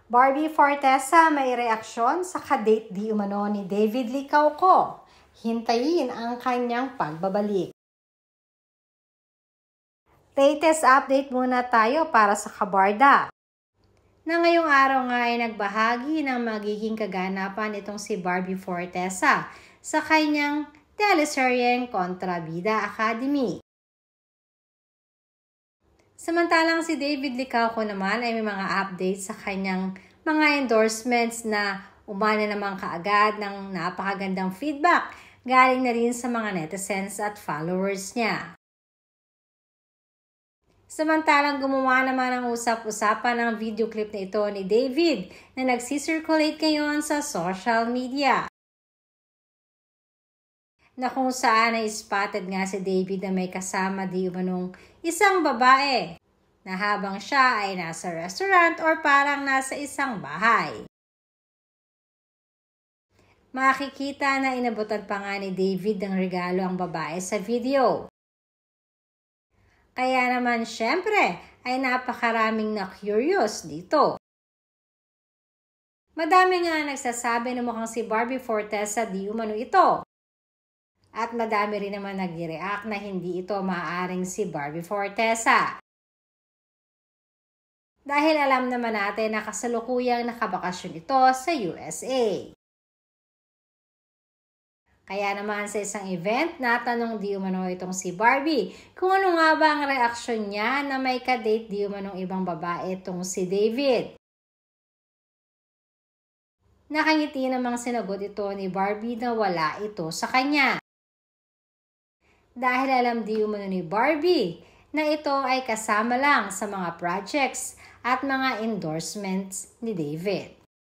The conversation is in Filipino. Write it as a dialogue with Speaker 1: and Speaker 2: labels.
Speaker 1: Barbie Fortesa may reaksyon sa kadate di umano ni David Licauco. Hintayin ang kanyang pagbabalik. Latest update muna tayo para sa kabarda. Na ngayong araw nga ay nagbahagi ng magiging kaganapan itong si Barbie Fortesa sa kanyang teleseryeng Kontrabida Academy. Samantalang si David Licauco naman ay may mga updates sa kanyang mga endorsements na umana naman kaagad ng napakagandang feedback galing na rin sa mga netizens at followers niya. Samantalang gumawa naman ng usap-usapan ng video clip na ito ni David na nagsisirculate ngayon sa social media. Na kung saan ay spotted nga si David na may kasama di umanong isang babae na habang siya ay nasa restaurant or parang nasa isang bahay. Makikita na inabutan pa nga ni David ng regalo ang babae sa video. Kaya naman syempre ay napakaraming na-curious dito. Madami nga nagsasabi na mukhang si Barbie Fortesa di umano ito. At madami rin naman nag-react na hindi ito maaaring si Barbie Fortesa. Dahil alam naman natin na kasalukuyang nakabakasyon ito sa USA. Kaya naman sa isang event, natanong di umano itong si Barbie kung ano nga ba ang reaksyon niya na may kadate di umanong ibang babae itong si David. Nakangiti namang sinagot ito ni Barbie na wala ito sa kanya. Dahil alam di umano ni Barbie na ito ay kasama lang sa mga projects at mga endorsements ni David.